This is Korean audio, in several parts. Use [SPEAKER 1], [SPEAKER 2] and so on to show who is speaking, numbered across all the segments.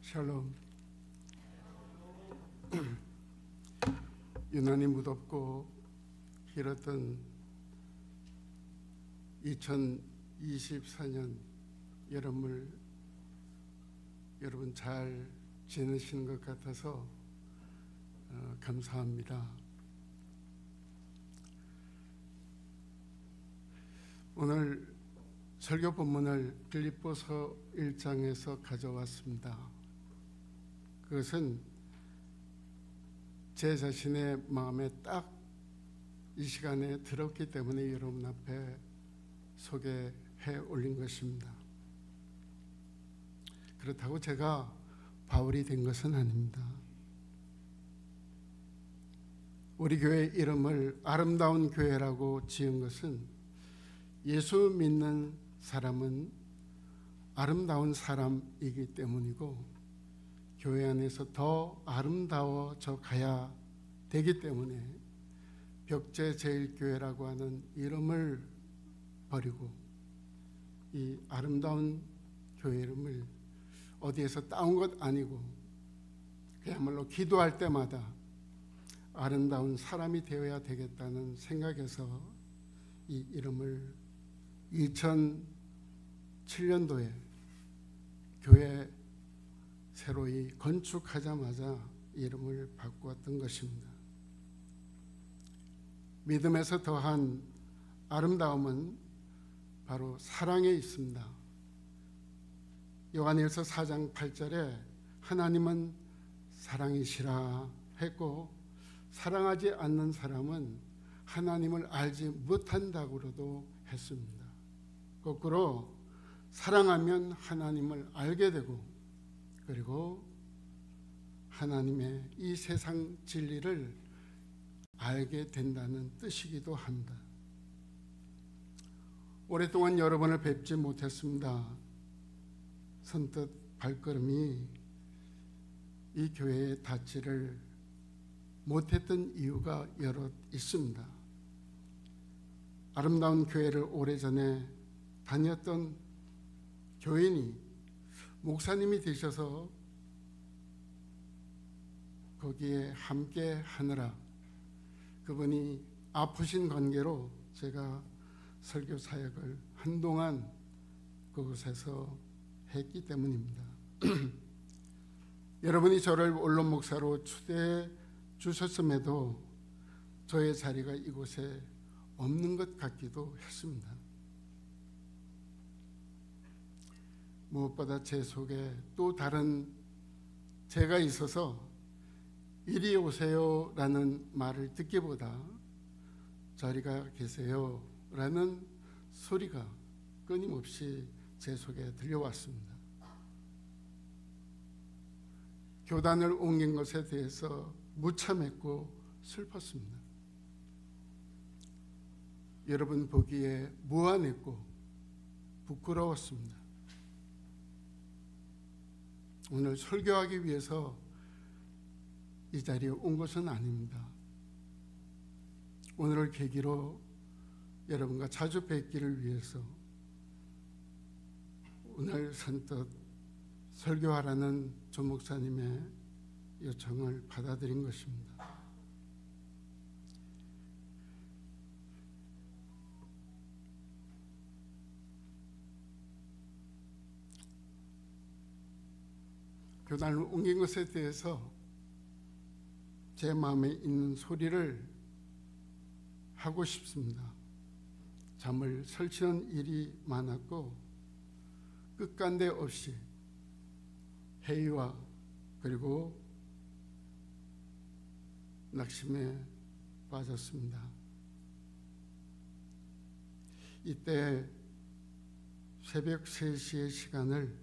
[SPEAKER 1] 샬롬. 유난히 무덥고 길었던 2024년 여름을 여러분 잘 지내시는 것 같아서 감사합니다. 오늘 설교 본문을 빌립보서 1장에서 가져왔습니다. 그것은 제 자신의 마음에 딱 이 시간에 들었기 때문에 여러분 앞에 소개해 올린 것입니다. 그렇다고 제가 바울이 된 것은 아닙니다. 우리 교회 이름을 아름다운 교회라고 지은 것은 예수 믿는 사람은 아름다운 사람이기 때문이고 교회 안에서 더 아름다워져 가야 되기 때문에 벽제제일교회라고 하는 이름을 버리고 이 아름다운 교회 이름을 어디에서 따온 것 아니고 그야말로 기도할 때마다 아름다운 사람이 되어야 되겠다는 생각에서 이 이름을 2007년도에 교회 새로이 건축하자마자 이름을 바꾸었던 것입니다. 믿음에서 더한 아름다움은 바로 사랑에 있습니다. 요한일서 4장 8절에 하나님은 사랑이시라 했고 사랑하지 않는 사람은 하나님을 알지 못한다고도 했습니다. 거꾸로 사랑하면 하나님을 알게 되고 그리고 하나님의 이 세상 진리를 알게 된다는 뜻이기도 합니다. 오랫동안 여러분을 뵙지 못했습니다. 선뜻 발걸음이 이 교회에 닿지를 못했던 이유가 여럿 있습니다. 아름다운 교회를 오래전에 다녔던 교인이 목사님이 되셔서 거기에 함께 하느라 그분이 아프신 관계로 제가 설교 사역을 한동안 그곳에서 했기 때문입니다. 여러분이 저를 원로 목사로 초대해 주셨음에도 저의 자리가 이곳에 없는 것 같기도 했습니다. 무엇보다 제 속에 또 다른 제가 있어서 이리 오세요 라는 말을 듣기보다 자리가 계세요 라는 소리가 끊임없이 제 속에 들려왔습니다. 교단을 옮긴 것에 대해서 무참했고 슬펐습니다. 여러분 보기에 무안했고 부끄러웠습니다. 오늘 설교하기 위해서 이 자리에 온 것은 아닙니다. 오늘을 계기로 여러분과 자주 뵙기를 위해서 오늘 선뜻 설교하라는 조 목사님의 요청을 받아들인 것입니다. 교단을 옮긴 것에 대해서 제 마음에 있는 소리를 하고 싶습니다. 잠을 설치는 일이 많았고 끝간데 없이 회의와 그리고 낙심에 빠졌습니다. 이때 새벽 3시의 시간을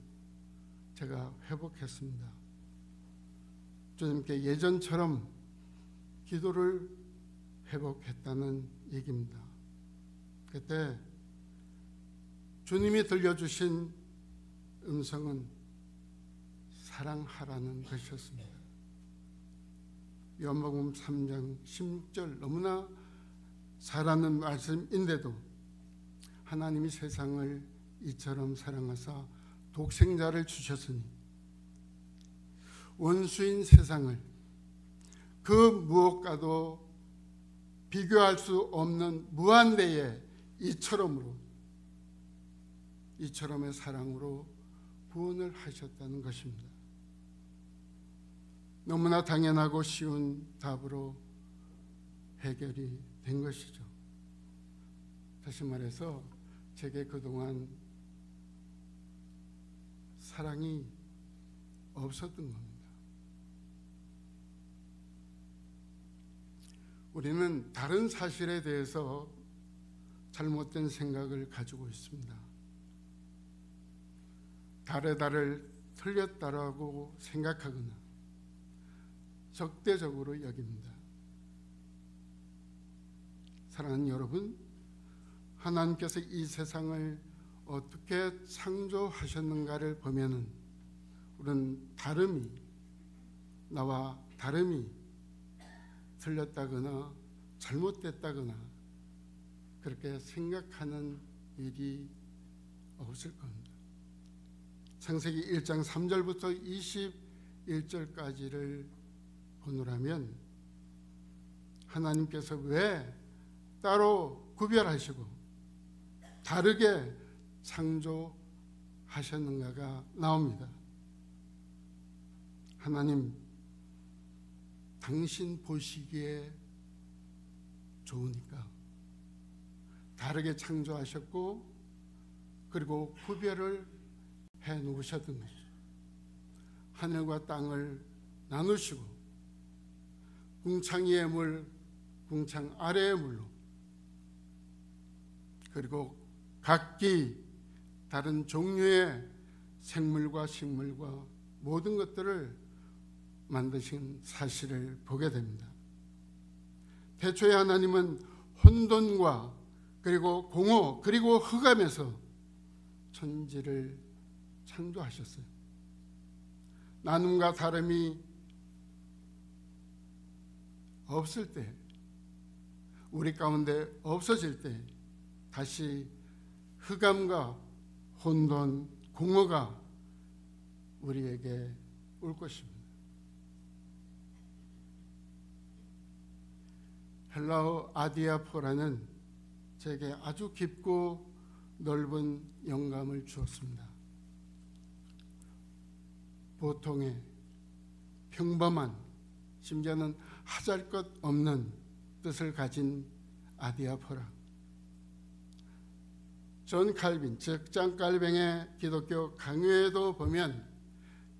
[SPEAKER 1] 제가 회복했습니다. 주님께 예전처럼 기도를 회복했다는 얘기입니다. 그때 주님이 들려주신 음성은 사랑하라는 것이었습니다. 요한복음 3장 16절 너무나 잘하는 말씀인데도 하나님이 세상을 이처럼 사랑하사 독생자를 주셨으니 원수인 세상을 그 무엇과도 비교할 수 없는 무한대의 이처럼의 사랑으로 구원을 하셨다는 것입니다. 너무나 당연하고 쉬운 답으로 해결이 된 것이죠. 다시 말해서 제게 그동안 사랑이 없었던 겁니다. 우리는 다른 사실에 대해서 잘못된 생각을 가지고 있습니다. 다르다를 틀렸다라고 생각하거나 적대적으로 여깁니다. 사랑하는 여러분, 하나님께서 이 세상을 어떻게 창조하셨는가를 보면은 우리는 나와 다름이 틀렸다거나 잘못됐다거나 그렇게 생각하는 일이 없을 겁니다. 창세기 1장 3절부터 21절까지를 보노라면 하나님께서 왜 따로 구별하시고 다르게 창조하셨는가가 나옵니다. 하나님, 당신 보시기에 좋으니까 다르게 창조하셨고 그리고 구별을 해 놓으셨던 것이죠. 하늘과 땅을 나누시고 궁창 위의 물, 궁창 아래의 물로 그리고 각기 다른 종류의 생물과 식물과 모든 것들을 만드신 사실을 보게 됩니다. 태초에 하나님은 혼돈과 그리고 공허 그리고 흑암에서 천지를 창조하셨어요. 나눔과 다름이 없을 때, 우리 가운데 없어질 때 다시 흑암과 혼돈, 공허가 우리에게 올 것입니다. 헬라어 아디아포라는 제게 아주 깊고 넓은 영감을 주었습니다. 보통의 평범한, 심지어는 하잘것없는 뜻을 가진 아디아포라. 존 칼빈, 즉 장 칼뱅의 기독교 강요에도 보면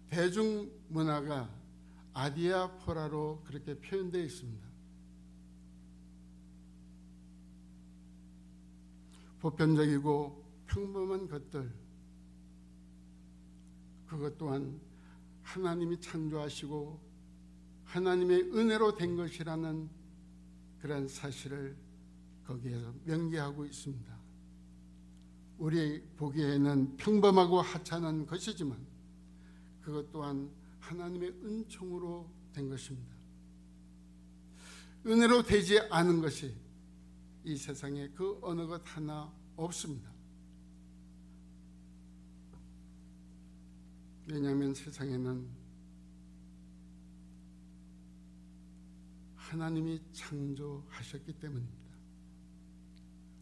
[SPEAKER 1] 대중문화가 아디아포라로 그렇게 표현되어 있습니다. 보편적이고 평범한 것들, 그것 또한 하나님이 창조하시고 하나님의 은혜로 된 것이라는 그런 사실을 거기에서 명기하고 있습니다. 우리 보기에는 평범하고 하찮은 것이지만 그것 또한 하나님의 은총으로 된 것입니다. 은혜로 되지 않은 것이 이 세상에 그 어느 것 하나 없습니다. 왜냐하면 세상에는 하나님이 창조하셨기 때문입니다.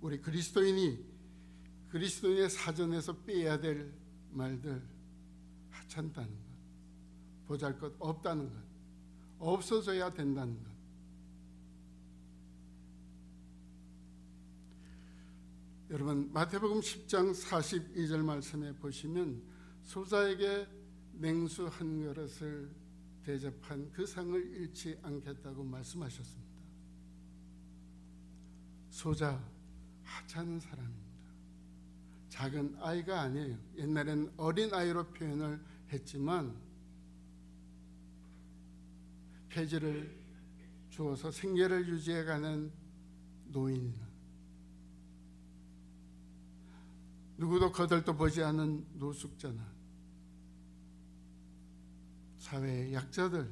[SPEAKER 1] 우리 그리스도인의 사전에서 빼야 될 말들, 하찮다는 것, 보잘것 없다는 것, 없어져야 된다는 것. 여러분, 마태복음 10장 42절 말씀에 보시면 소자에게 냉수 한 그릇을 대접한 그 상을 잃지 않겠다고 말씀하셨습니다. 소자, 하찮은 사람입니다. 작은 아이가 아니에요. 옛날에는 어린 아이로 표현을 했지만 폐지를 주어서 생계를 유지해가는 노인이나 누구도 거들떠 보지 않은 노숙자나 사회의 약자들,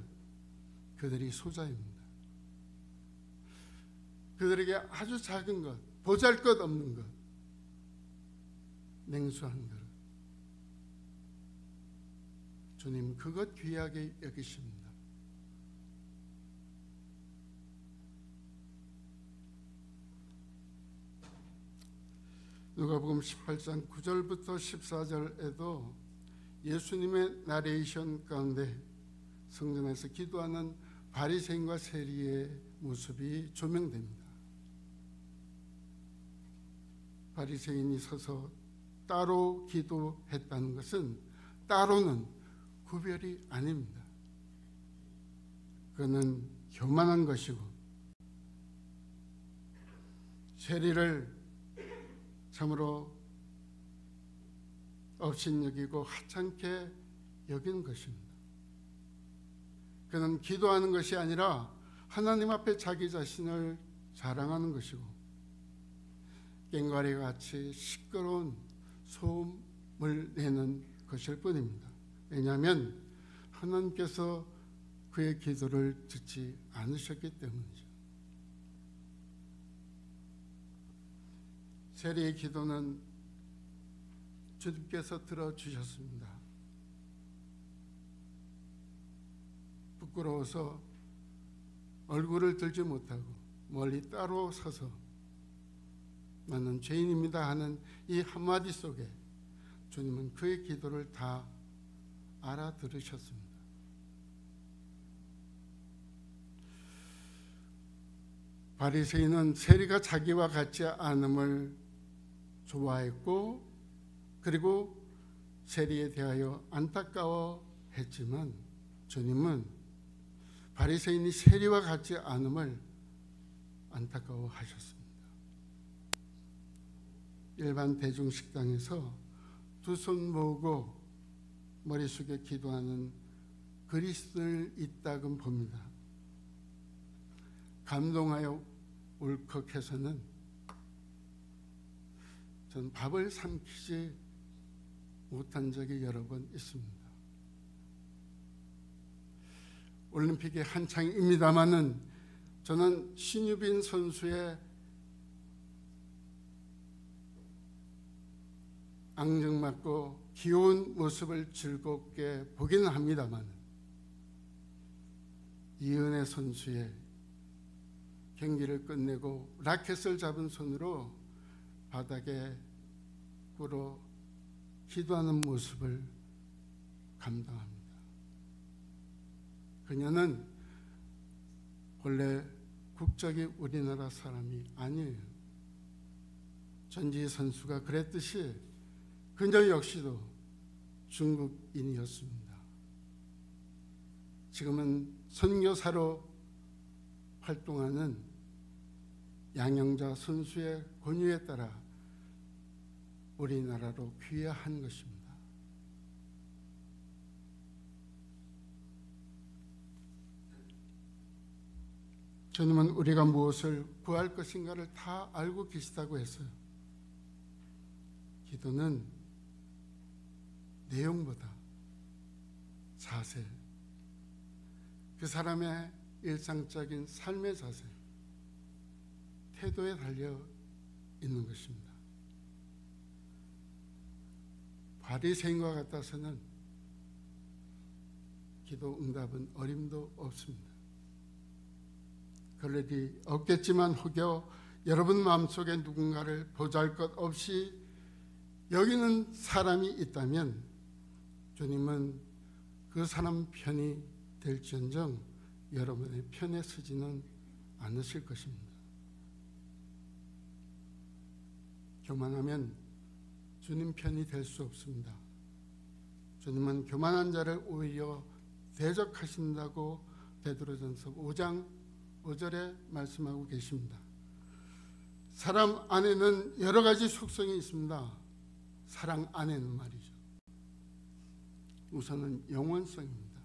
[SPEAKER 1] 그들이 소자입니다. 그들에게 아주 작은 것, 보잘것없는 것, 냉수 한 그릇, 주님 그것 귀하게 여기십니다. 누가복음 18장 9절부터 14절에도 예수님의 나레이션 가운데 성전에서 기도하는 바리새인과 세리의 모습이 조명됩니다. 바리새인이 서서 따로 기도했다는 것은 따로는 구별이 아닙니다. 그는 교만한 것이고 세리를 참으로 업신여기고 하찮게 여기는 것입니다. 그는 기도하는 것이 아니라 하나님 앞에 자기 자신을 자랑하는 것이고 꽹과리같이 시끄러운 소음을 내는 것일 뿐입니다. 왜냐하면 하나님께서 그의 기도를 듣지 않으셨기 때문이죠. 세리의 기도는 주님께서 들어주셨습니다. 부끄러워서 얼굴을 들지 못하고 멀리 따로 서서 나는 죄인입니다 하는 이 한마디 속에 주님은 그의 기도를 다 알아들으셨습니다. 바리새인은 세리가 자기와 같지 않음을 좋아했고 그리고 세리에 대하여 안타까워했지만 주님은 바리새인이 세리와 같지 않음을 안타까워하셨습니다. 일반 대중식당에서 두 손 모으고 머리 숙여 기도하는 그리스도인을 이따금 봅니다. 감동하여 울컥해서는 전 밥을 삼키지 못한 적이 여러 번 있습니다. 올림픽이 한창입니다마는 저는 신유빈 선수의 앙증맞고 귀여운 모습을 즐겁게 보기는 합니다만 이은혜 선수의 경기를 끝내고 라켓을 잡은 손으로 바닥에 꿇어 기도하는 모습을 감당합니다. 그녀는 원래 국적이 우리나라 사람이 아니에요. 전지희 선수가 그랬듯이 그녀 역시도 중국인이었습니다. 지금은 선교사로 활동하는 양영자 선수의 권유에 따라 우리나라로 귀화한 것입니다. 주님은 우리가 무엇을 구할 것인가를 다 알고 계시다고 했어요. 기도는 내용보다 자세, 그 사람의 일상적인 삶의 자세, 태도에 달려 있는 것입니다. 바리새인과 같아서는 기도 응답은 어림도 없습니다. 그럴 일이 없겠지만 혹여 여러분 마음속에 누군가를 보잘것없이 여기는 사람이 있다면 주님은 그 사람 편이 될지언정 여러분의 편에 서지는 않으실 것입니다. 교만하면 주님 편이 될 수 없습니다. 주님은 교만한 자를 오히려 대적하신다고 베드로전서 5장 5절에 말씀하고 계십니다. 사람 안에는 여러 가지 속성이 있습니다. 사랑 안에는 말이죠. 우선은 영원성입니다.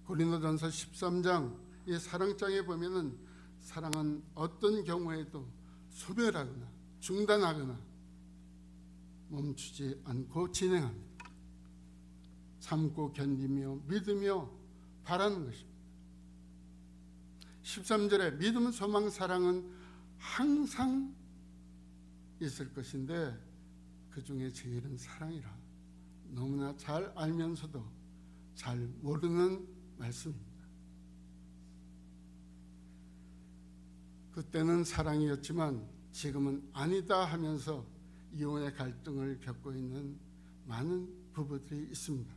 [SPEAKER 1] 고린도전서 13장 이 사랑장에 보면은 사랑은 어떤 경우에도 소멸하거나 중단하거나 멈추지 않고 진행합니다. 참고 견디며 믿으며 바라는 것입니다. 13절에 믿음, 소망, 사랑은 항상 있을 것인데 그 중에 제일은 사랑이라. 너무나 잘 알면서도 잘 모르는 말씀입니다. 그때는 사랑이었지만 지금은 아니다 하면서 이혼의 갈등을 겪고 있는 많은 부부들이 있습니다.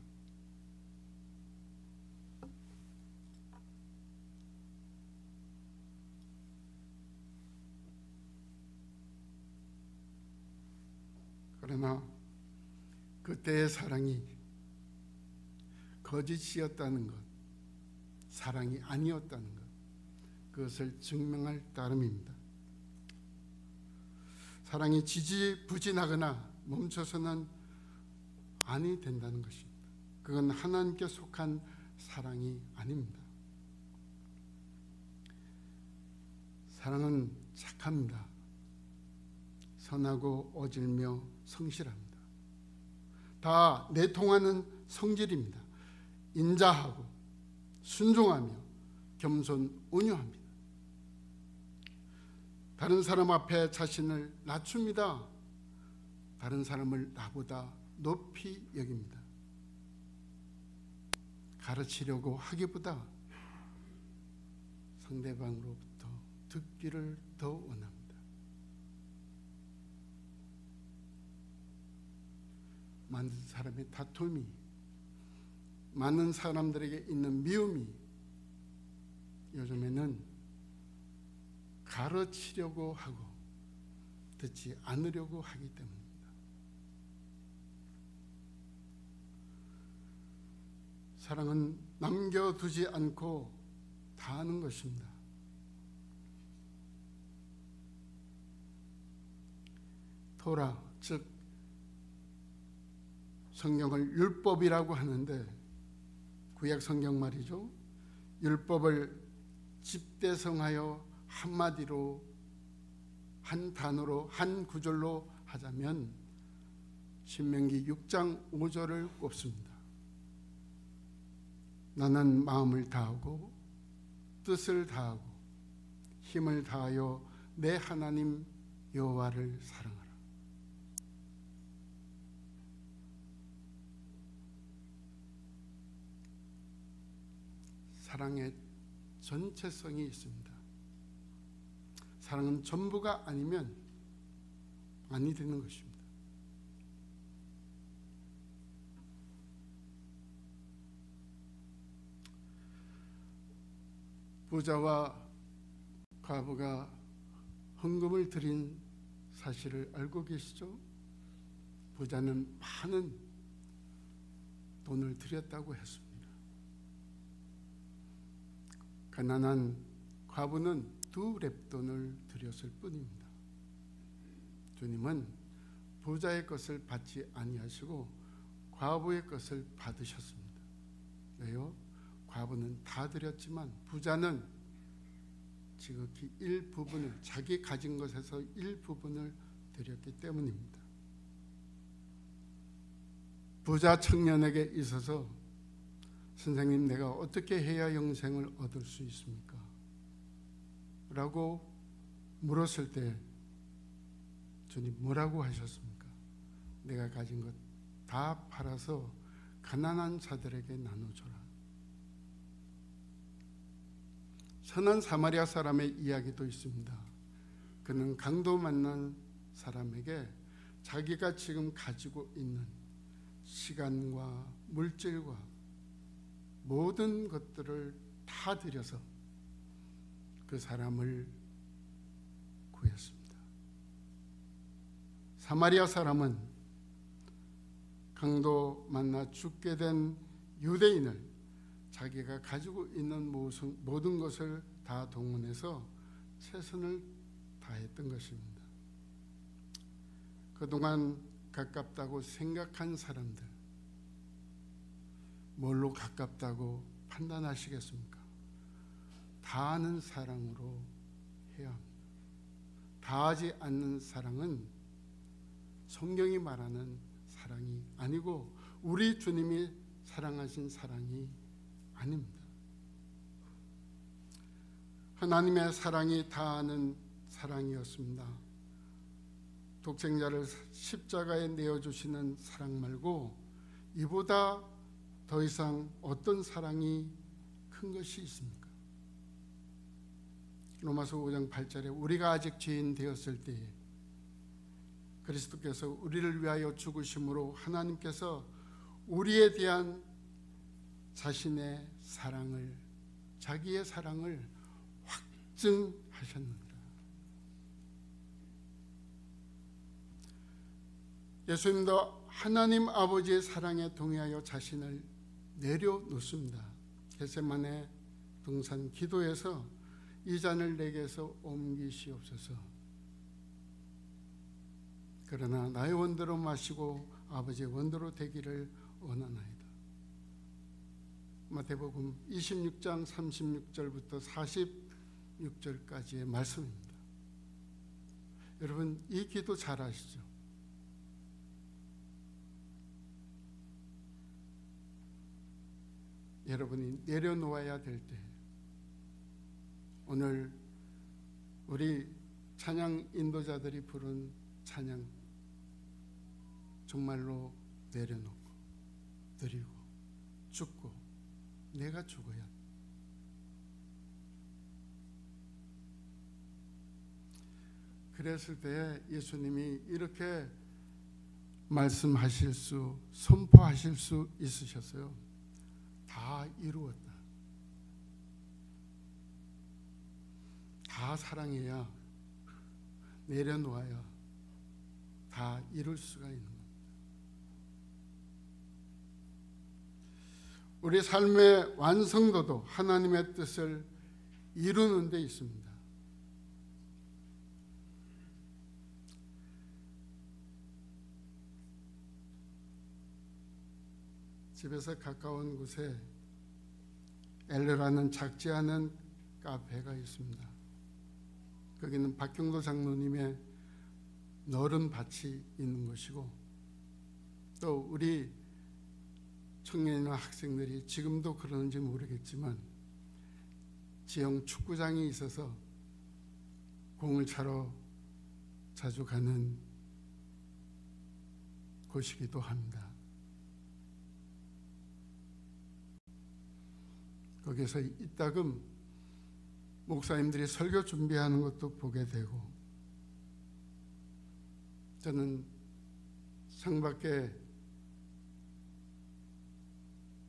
[SPEAKER 1] 그러나 그때의 사랑이 거짓이었다는 것, 사랑이 아니었다는 것, 그것을 증명할 따름입니다. 사랑이 지지부진하거나 멈춰서는 아니 된다는 것입니다. 그건 하나님께 속한 사랑이 아닙니다. 사랑은 착합니다. 선하고 어질며 성실합니다. 다 내통하는 성질입니다. 인자하고 순종하며 겸손 온유합니다. 다른 사람 앞에 자신을 낮춥니다. 다른 사람을 나보다 높이 여깁니다. 가르치려고 하기보다 상대방으로부터 듣기를 더 원합니다. 많은 사람의 다툼이, 많은 사람들에게 있는 미움이 요즘에는 가르치려고 하고 듣지 않으려고 하기 때문입니다. 사랑은 남겨두지 않고 다하는 것입니다. 토라, 즉 성경을 율법이라고 하는데 구약 성경 말이죠. 율법을 집대성하여 한마디로, 한 단어로, 한 구절로 하자면 신명기 6장 5절을 꼽습니다. 너는 마음을 다하고 뜻을 다하고 힘을 다하여 내 하나님 여호와를 사랑하라. 사랑의 전체성이 있습니다. 사랑은 전부가 아니면 아니 되는 것입니다. 부자와 과부가 헌금을 드린 사실을 알고 계시죠? 부자는 많은 돈을 드렸다고 했습니다. 가난한 과부는 2렙돈을 드렸을 뿐입니다. 주님은 부자의 것을 받지 아니하시고 과부의 것을 받으셨습니다. 왜요? 과부는 다 드렸지만 부자는 지극히 일부분을, 자기 가진 것에서 일부분을 드렸기 때문입니다. 부자 청년에게 있어서 선생님, 내가 어떻게 해야 영생을 얻을 수 있습니까? 라고 물었을 때 주님 뭐라고 하셨습니까? 내가 가진 것 다 팔아서 가난한 자들에게 나눠줘라. 선한 사마리아 사람의 이야기도 있습니다. 그는 강도 만난 사람에게 자기가 지금 가지고 있는 시간과 물질과 모든 것들을 다 들여서 그 사람을 구했습니다. 사마리아 사람은 강도 만나 죽게 된 유대인을 자기가 가지고 있는 모든 것을 다 동원해서 최선을 다했던 것입니다. 그동안 가깝다고 생각한 사람들, 뭘로 가깝다고 판단하시겠습니까? 다하는 사랑으로 해야 합니다. 다하지 않는 사랑은 성경이 말하는 사랑이 아니고 우리 주님이 사랑하신 사랑이 아닙니다. 하나님의 사랑이 다하는 사랑이었습니다. 독생자를 십자가에 내어주시는 사랑 말고 그보다 더 이상 어떤 사랑이 큰 것이 있습니까? 로마서 5장 8절에 우리가 아직 죄인 되었을 때에 그리스도께서 우리를 위하여 죽으심으로 하나님께서 우리에 대한 자신의 사랑을, 자기의 사랑을 확증하셨느니라. 예수님도 하나님 아버지의 사랑에 동의하여 자신을 내려놓습니다. 겟세마네 동산 기도에서 이 잔을 내게서 옮기시옵소서. 그러나 나의 원대로 마시고 아버지의 원대로 되기를 원하나이다. 마태복음 26장 36절부터 46절까지의 말씀입니다. 여러분, 이 기도 잘 아시죠? 여러분이 내려놓아야 될 때, 오늘 우리 찬양 인도자들이 부른 찬양 정말로 내려놓고 드리고 죽고 내가 죽어야. 그랬을 때 예수님이 이렇게 말씀하실 수, 선포하실 수 있으셨어요. 다 이루었다. 다 사랑해야, 내려놓아야 다 이룰 수가 있는 겁니다. 우리 삶의 완성도도 하나님의 뜻을 이루는 데 있습니다. 집에서 가까운 곳에 엘르라는 작지 않은 카페가 있습니다. 거기는 박경도 장로님의 너른 밭이 있는 것이고, 또 우리 청년이나 학생들이 지금도 그러는지 모르겠지만 지형 축구장이 있어서 공을 차러 자주 가는 곳이기도 합니다. 거기서 이따금 목사님들이 설교 준비하는 것도 보게 되고, 저는 창밖에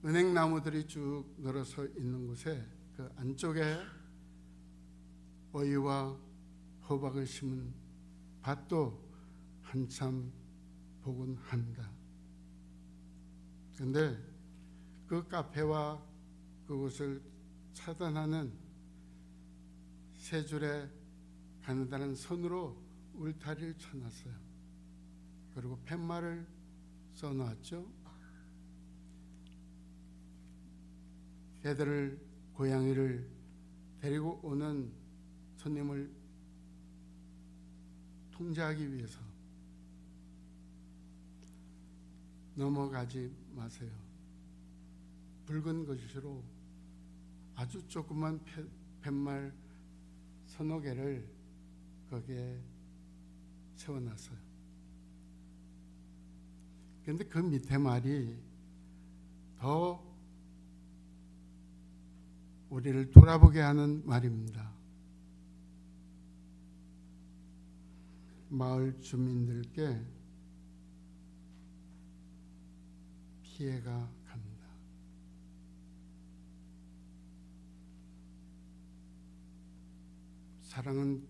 [SPEAKER 1] 은행나무들이 쭉 늘어서 있는 곳에 그 안쪽에 오이와 호박을 심은 밭도 한참 보곤 합니다. 그런데 그 카페와 그곳을 차단하는 세 줄의 가느다란 선으로 울타리를 쳐놨어요. 그리고 팻말을 써놨죠. 개들을, 고양이를 데리고 오는 손님을 통제하기 위해서 넘어가지 마세요. 붉은 거짓으로 아주 조그만 팻말 서너 개를 거기에 세워놨어요. 그런데 그 밑에 말이 더 우리를 돌아보게 하는 말입니다. 마을 주민들께 피해가 갑니다. 사랑은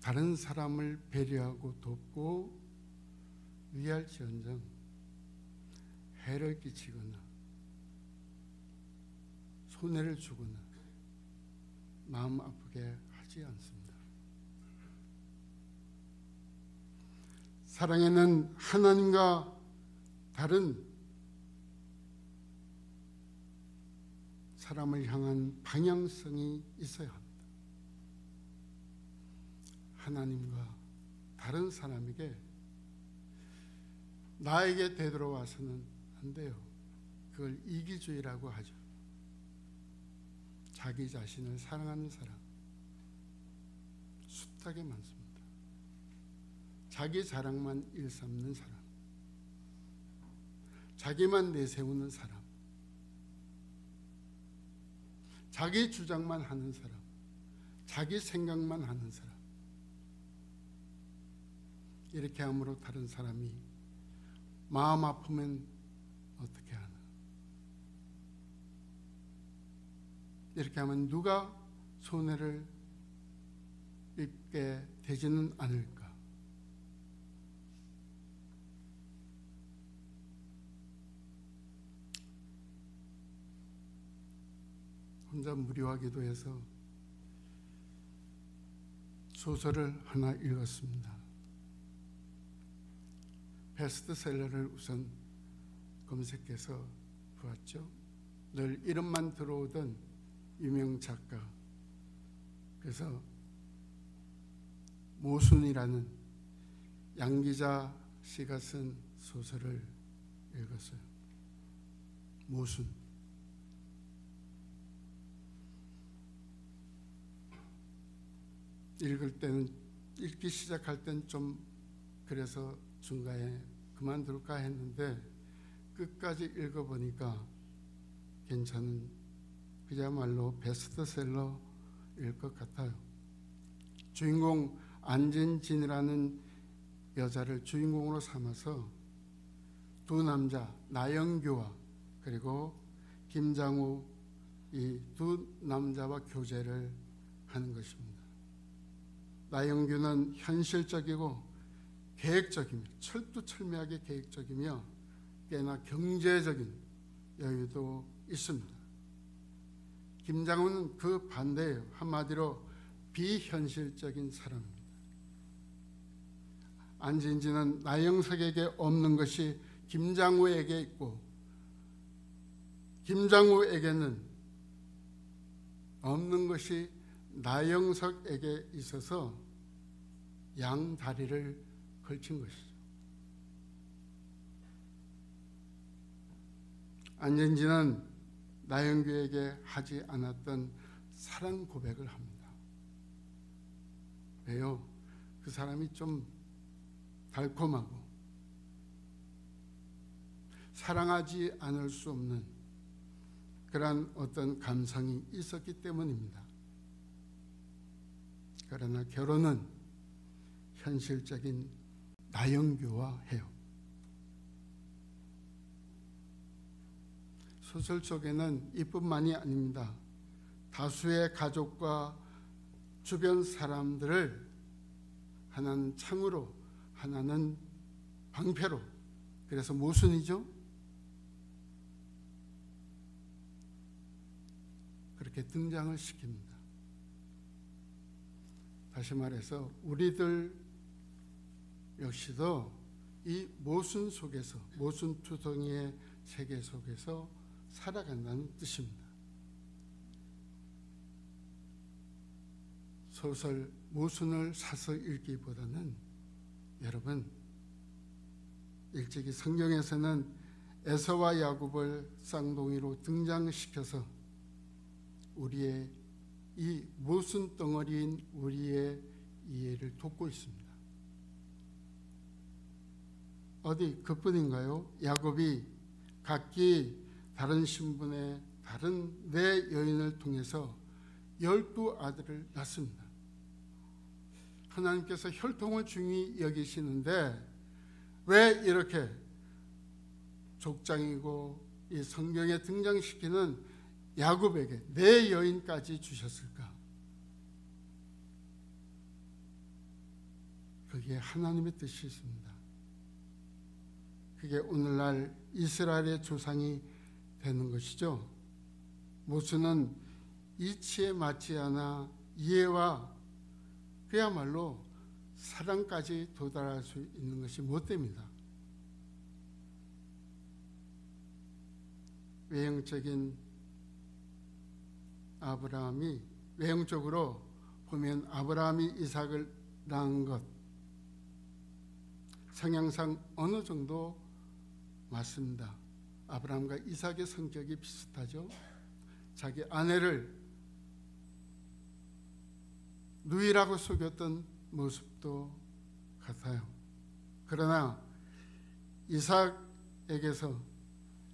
[SPEAKER 1] 다른 사람을 배려하고 돕고 위할지언정 해를 끼치거나 손해를 주거나 마음 아프게 하지 않습니다. 사랑에는 하나님과 다른 사람을 향한 방향성이 있어야 합니다. 하나님과 다른 사람에게 나에게 되돌아와서는 안 돼요. 그걸 이기주의라고 하죠. 자기 자신을 사랑하는 사람 숱하게 많습니다. 자기 자랑만 일삼는 사람, 자기만 내세우는 사람, 자기 주장만 하는 사람, 자기 생각만 하는 사람, 이렇게 함으로 다른 사람이 마음 아프면 어떻게 하나? 이렇게 하면 누가 손해를 입게 되지는 않을까? 혼자 무료와 기도해서 소설을 하나 읽었습니다. 베스트셀러를 우선 검색해서 보았죠. 늘 이름만 들어오던 유명 작가, 그래서 모순이라는 양기자 씨가 쓴 소설을 읽었어요. 모순. 읽기 시작할 땐 좀 그래서 중간에 그만둘까 했는데 끝까지 읽어보니까 괜찮은, 그야말로 베스트셀러일 것 같아요. 주인공 안진진이라는 여자를 주인공으로 삼아서 두 남자, 나영규와 그리고 김장우, 이 두 남자와 교제를 하는 것입니다. 나영규는 현실적이고 계획적이며 철두철미하게 계획적이며 꽤나 경제적인 여유도 있습니다. 김장훈은 그 반대예요. 한마디로 비현실적인 사람입니다. 안진진은 나영석에게 없는 것이 김장우에게 있고 김장우에게는 없는 것이 나영석에게 있어서 양 다리를 걸친 것이죠. 안진진은 나영규에게 하지 않았던 사랑 고백을 합니다. 왜요? 그 사람이 좀 달콤하고 사랑하지 않을 수 없는 그런 어떤 감성이 있었기 때문입니다. 그러나 결혼은 현실적인 나영규와 해요. 소설 속에는 이뿐만이 아닙니다. 다수의 가족과 주변 사람들을 하나는 창으로, 하나는 방패로, 그래서 모순이죠. 그렇게 등장을 시킵니다. 다시 말해서 우리들 역시도 이 모순 속에서, 모순투성이의 세계 속에서 살아간다는 뜻입니다. 소설 모순을 사서 읽기보다는 여러분, 일찍이 성경에서는 에서와 야곱을 쌍둥이로 등장시켜서 우리의 이 모순 덩어리인 우리의 이해를 돕고 있습니다. 어디 그뿐인가요? 야곱이 각기 다른 신분의 다른 네 여인을 통해서 12아들을 낳습니다. 하나님께서 혈통을 중히 여기시는데 왜 이렇게 족장이고 이 성경에 등장시키는 야곱에게 네 여인까지 주셨을까? 거기에 하나님의 뜻이 있습니다. 그게 오늘날 이스라엘의 조상이 되는 것이죠. 모순은 이치에 맞지 않아 이해와 그야말로 사랑까지 도달할 수 있는 것이 못 됩니다. 외형적으로 보면 아브라함이 이삭을 낳은 것, 성향상 어느 정도 맞습니다. 아브라함과 이삭의 성격이 비슷하죠. 자기 아내를 누이라고 속였던 모습도 같아요. 그러나 이삭에게서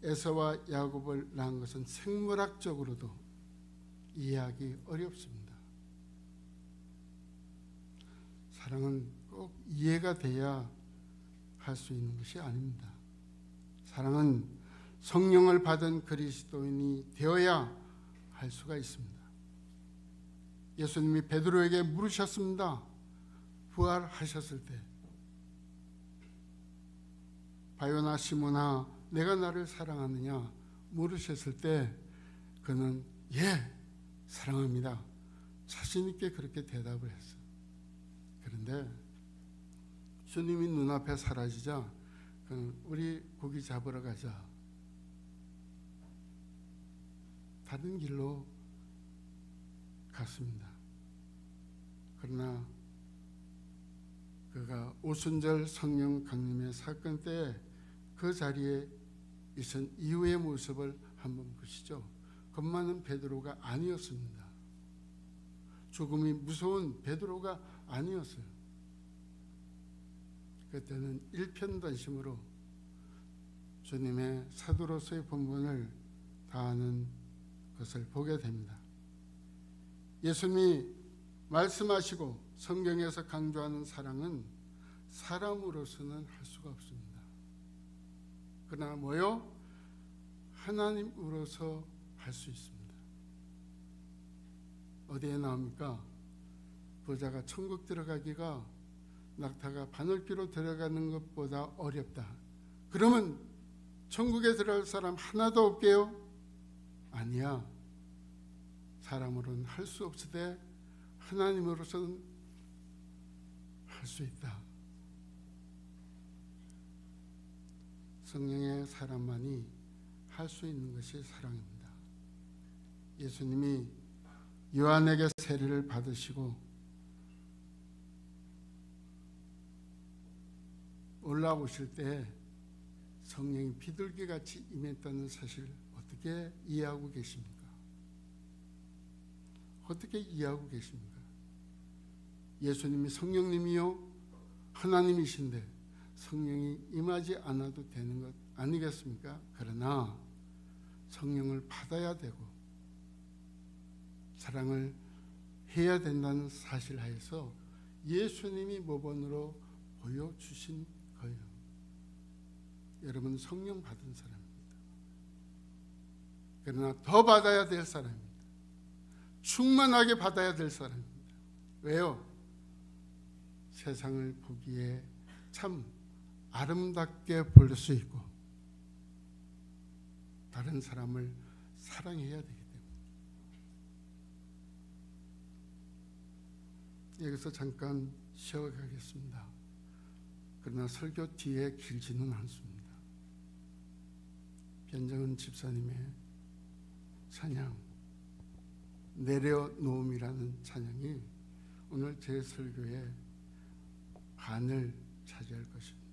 [SPEAKER 1] 에서와 야곱을 낳은 것은 생물학적으로도 이해하기 어렵습니다. 사랑은 꼭 이해가 돼야 할 수 있는 것이 아닙니다. 사랑은 성령을 받은 그리스도인이 되어야 할 수가 있습니다. 예수님이 베드로에게 물으셨습니다. 부활하셨을 때, 바요나 시몬아 내가 나를 사랑하느냐 물으셨을 때 그는 예 사랑합니다 자신 있게 그렇게 대답을 했어요. 그런데 주님이 눈앞에 사라지자 우리 고기 잡으러 가자, 다른 길로 갔습니다. 그러나 그가 오순절 성령 강림의 사건 때 그 자리에 있은 이후의 모습을 한번 보시죠. 겁많은 베드로가 아니었습니다. 죽음이 무서운 베드로가 아니었어요. 그때는 일편단심으로 주님의 사도로서의 본분을 다하는 것을 보게 됩니다. 예수님이 말씀하시고 성경에서 강조하는 사랑은 사람으로서는 할 수가 없습니다. 그러나 뭐요? 하나님으로서 할 수 있습니다. 어디에 나옵니까? 부자가 천국 들어가기가 낙타가 바늘귀로 들어가는 것보다 어렵다. 그러면 천국에 들어갈 사람 하나도 없게요? 아니야. 사람으로는 할 수 없으되 하나님으로서는 할 수 있다. 성령의 사람만이 할 수 있는 것이 사랑입니다. 예수님이 요한에게 세례를 받으시고 올라오실 때 성령이 비둘기같이 임했다는 사실을 어떻게 이해하고 계십니까? 어떻게 이해하고 계십니까? 예수님이 성령님이요 하나님이신데 성령이 임하지 않아도 되는 것 아니겠습니까? 그러나 성령을 받아야 되고 사랑을 해야 된다는 사실 하에서 예수님이 모범으로 보여주신 거예요. 여러분 성령 받은 사람입니다. 그러나 더 받아야 될 사람입니다. 충만하게 받아야 될 사람입니다. 왜요? 세상을 보기에 참 아름답게 볼 수 있고 다른 사람을 사랑해야 되기 때문에 여기서 잠깐 쉬어가겠습니다. 그러나 설교 뒤에 길지는 않습니다. 변정은 집사님의 찬양 내려놓음이라는 찬양이 오늘 제 설교의 반을 차지할 것입니다.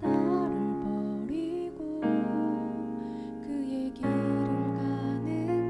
[SPEAKER 2] 나를 버리고 그의 길을 가는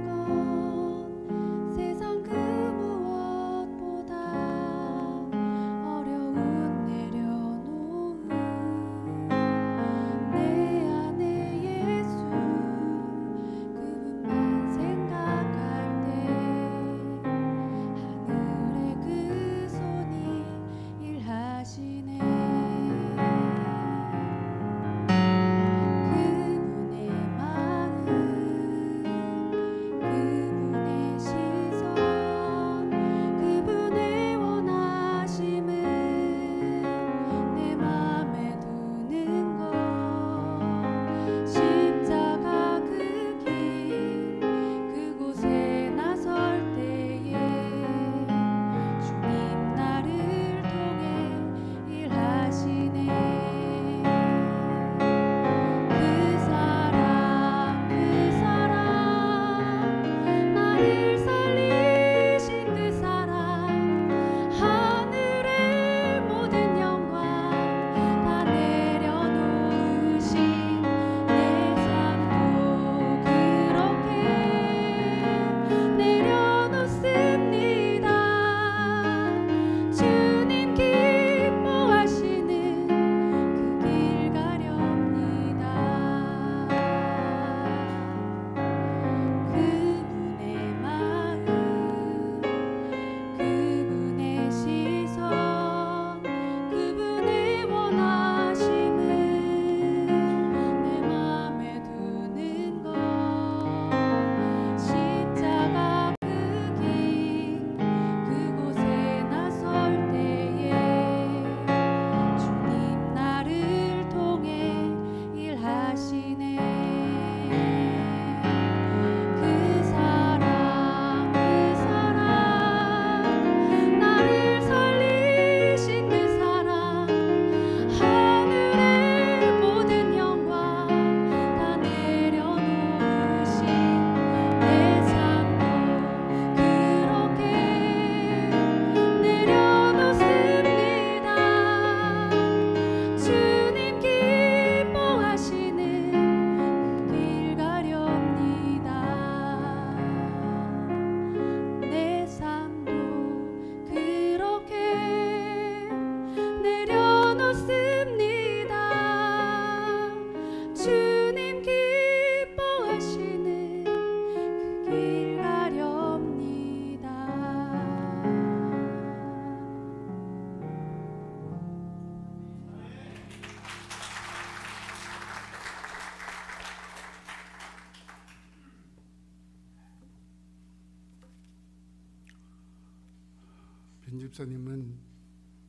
[SPEAKER 1] 근집사님은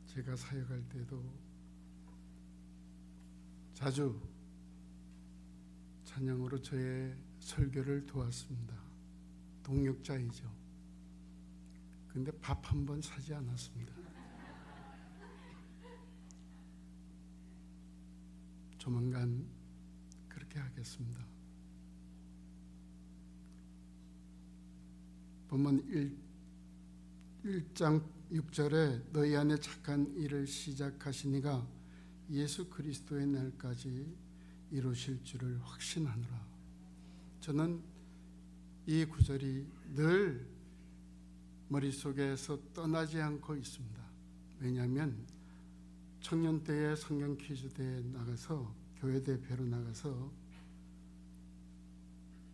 [SPEAKER 1] 제가 사역할 때도 자주 찬양으로 저의 설교를 도왔습니다. 동역자이죠. 근데 밥 한 번 사지 않았습니다. 조만간 그렇게 하겠습니다. 본문 1장 6절에 너희 안에 착한 일을 시작하시니가 예수 그리스도의 날까지 이루실 줄을 확신하노라. 저는 이 구절이 늘 머릿속에서 떠나지 않고 있습니다. 왜냐하면 청년 때에 성경 퀴즈 대회에 나가서 교회 대표로 나가서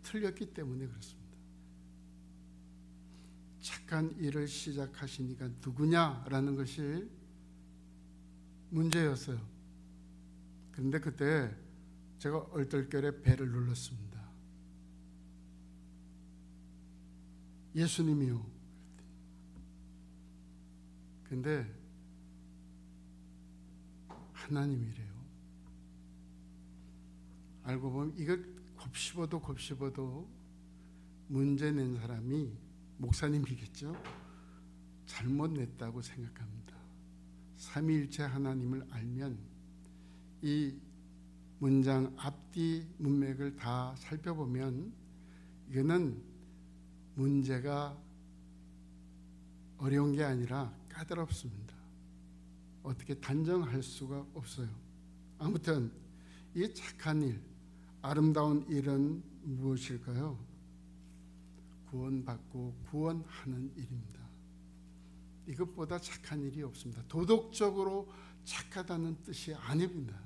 [SPEAKER 1] 틀렸기 때문에 그렇습니다. 착한 일을 시작하시니까 누구냐라는 것이 문제였어요. 그런데 그때 제가 얼떨결에 배를 눌렀습니다. 예수님이요. 근데 하나님이래요. 알고 보면 이거 곱씹어도 문제 낸 사람이 목사님이겠죠. 잘못 냈다고 생각합니다. 삼위일체 하나님을 알면 이 문장 앞뒤 문맥을 다 살펴보면 이거는 문제가 어려운 게 아니라 까다롭습니다. 어떻게 단정할 수가 없어요. 아무튼 이 착한 일, 아름다운 일은 무엇일까요? 구원받고 구원하는 일입니다. 이것보다 착한 일이 없습니다. 도덕적으로 착하다는 뜻이 아닙니다.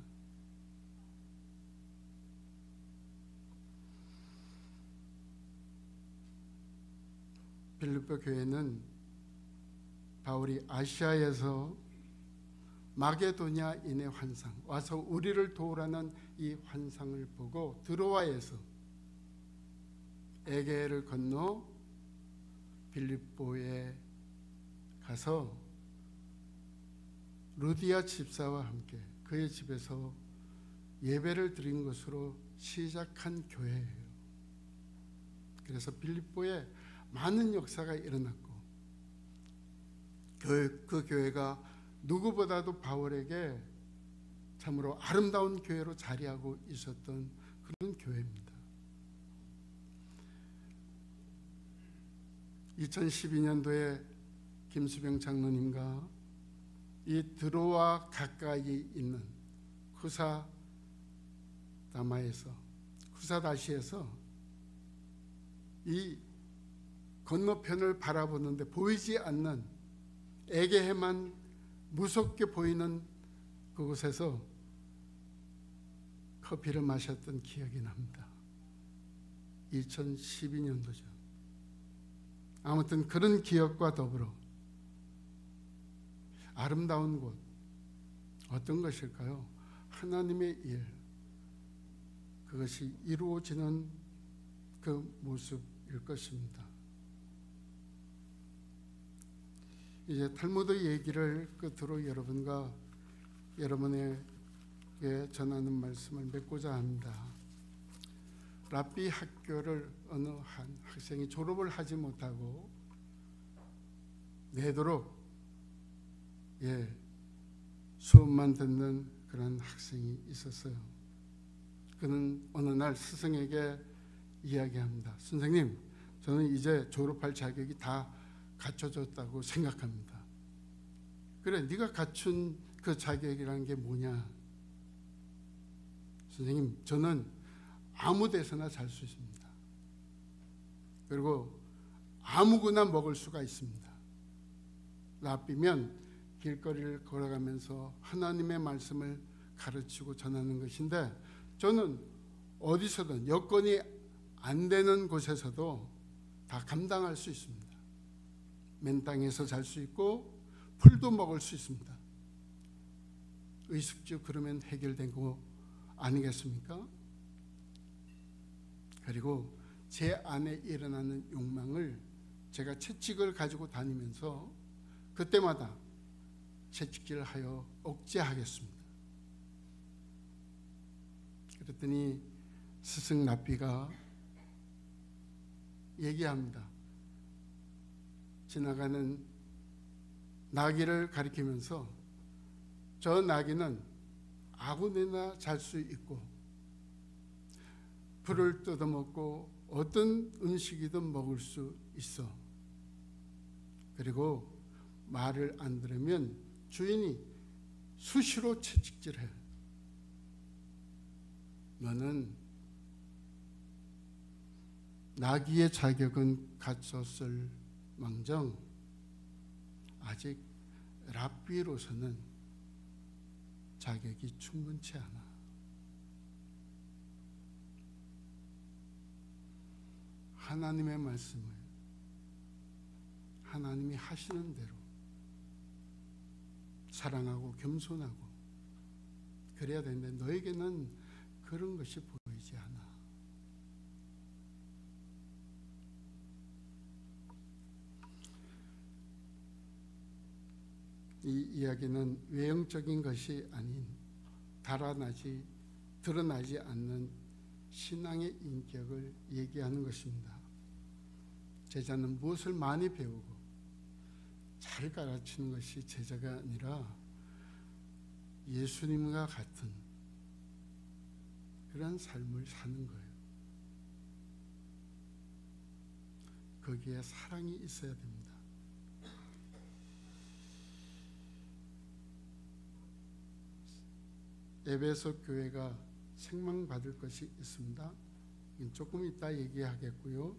[SPEAKER 1] 빌립보 교회는 바울이 아시아에서 마게도냐인의 환상, 와서 우리를 도우라는 이 환상을 보고 드로아에서 에게를 건너 빌립보에 가서 루디아 집사와 함께 그의 집에서 예배를 드린 것으로 시작한 교회예요. 그래서 빌립보에 많은 역사가 일어났고 그 교회가 누구보다도 바울에게 참으로 아름다운 교회로 자리하고 있었던 그런 교회입니다. 2012년도에 김수병 장로님과 이 드로아 가까이 있는 쿠사다시에서 이 건너편을 바라보는데 보이지 않는 에게해만 무섭게 보이는 그곳에서 커피를 마셨던 기억이 납니다. 2012년도죠. 아무튼 그런 기억과 더불어 아름다운 곳 어떤 것일까요? 하나님의 일, 그것이 이루어지는 그 모습일 것입니다. 이제 탈무드 얘기를 끝으로 여러분과 여러분에게 전하는 말씀을 맺고자 합니다. 랍비 학교를 어느 한 학생이 졸업을 하지 못하고 내도록 수업만 듣는 그런 학생이 있었어요. 그는 어느 날 스승에게 이야기합니다. 선생님, 저는 이제 졸업할 자격이 다 갖춰졌다고 생각합니다. 그래, 네가 갖춘 그 자격이라는 게 뭐냐? 선생님, 저는 아무 데서나 잘 수 있습니다. 그리고 아무거나 먹을 수가 있습니다. 랍비면 길거리를 걸어가면서 하나님의 말씀을 가르치고 전하는 것인데, 저는 어디서든 여건이 안 되는 곳에서도 다 감당할 수 있습니다. 맨 땅에서 잘 수 있고 풀도 먹을 수 있습니다. 의식주 그러면 해결된 거 아니겠습니까? 그리고 제 안에 일어나는 욕망을 제가 채찍을 가지고 다니면서 그때마다 채찍질하여 억제하겠습니다. 그랬더니 스승 랍비가 얘기합니다. 지나가는 나귀를 가리키면서 저 나귀는 아무데나 잘 수 있고 풀을 뜯어먹고 어떤 음식이든 먹을 수 있어. 그리고 말을 안 들으면 주인이 수시로 채찍질해. 너는 나귀의 자격은 갖췄을 망정 아직 랍비로서는 자격이 충분치 않아. 하나님의 말씀을 하나님이 하시는 대로 사랑하고 겸손하고 그래야 되는데 너에게는 그런 것이 보이지 않아. 이 이야기는 외형적인 것이 아닌 드러나지 않는 신앙의 인격을 얘기하는 것입니다. 제자는 무엇을 많이 배우고 잘 가르치는 것이 제자가 아니라 예수님과 같은 그런 삶을 사는 거예요. 거기에 사랑이 있어야 됩니다. 에베소 교회가 책망받을 것이 있습니다. 조금 이따 얘기하겠고요.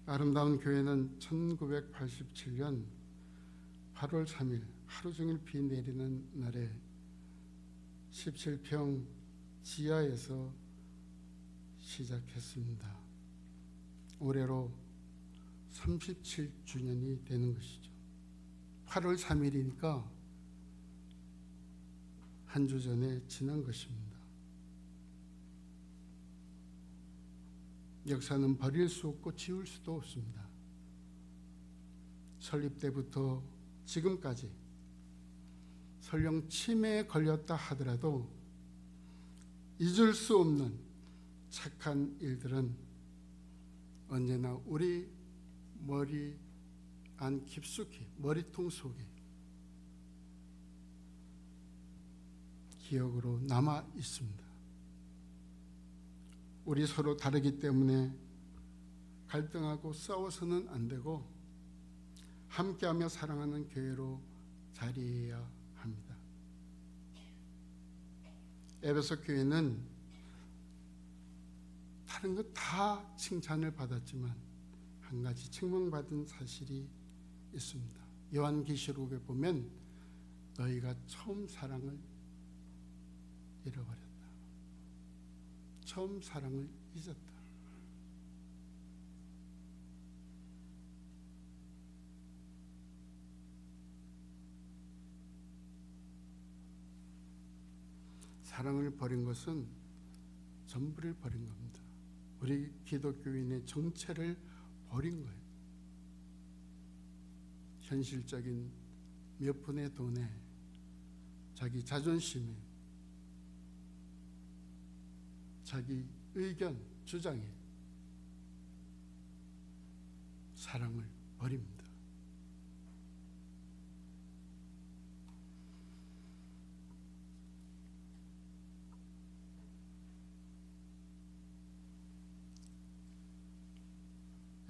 [SPEAKER 1] 아름다운 교회는 1987년 8월 3일 하루 종일 비 내리는 날에 17평 지하에서 시작했습니다. 올해로 37주년이 되는 것이죠. 8월 3일이니까 한 주 전에 지난 것입니다. 역사는 버릴 수 없고 지울 수도 없습니다. 설립 때부터 지금까지 설령 치매에 걸렸다 하더라도 잊을 수 없는 착한 일들은 언제나 우리 머리 안 깊숙이 머리통 속에 기억으로 남아 있습니다. 우리 서로 다르기 때문에 갈등하고 싸워서는 안 되고 함께하며 사랑하는 교회로 자리해야 합니다. 에베소 교회는 다른 것 다 칭찬을 받았지만 한 가지 책망받은 사실이 있습니다. 요한계시록에 보면 너희가 처음 사랑을 잃어버렸다. 처음 사랑을 잊었다. 사랑을 버린 것은 전부를 버린 겁니다. 우리 기독교인의 정체를 버린 거예요. 현실적인 몇 푼의 돈에 자기 자존심에 자기 의견, 주장에 사랑을 버립니다.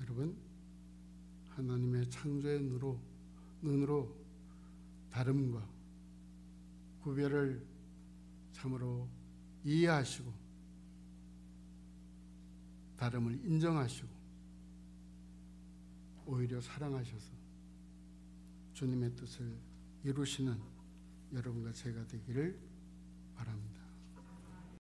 [SPEAKER 1] 여러분, 하나님의 창조의 눈으로 다름과 구별을 참으로 이해하시고 다름을 인정하시고 오히려 사랑하셔서 주님의 뜻을 이루시는 여러분과 제가 되기를 바랍니다.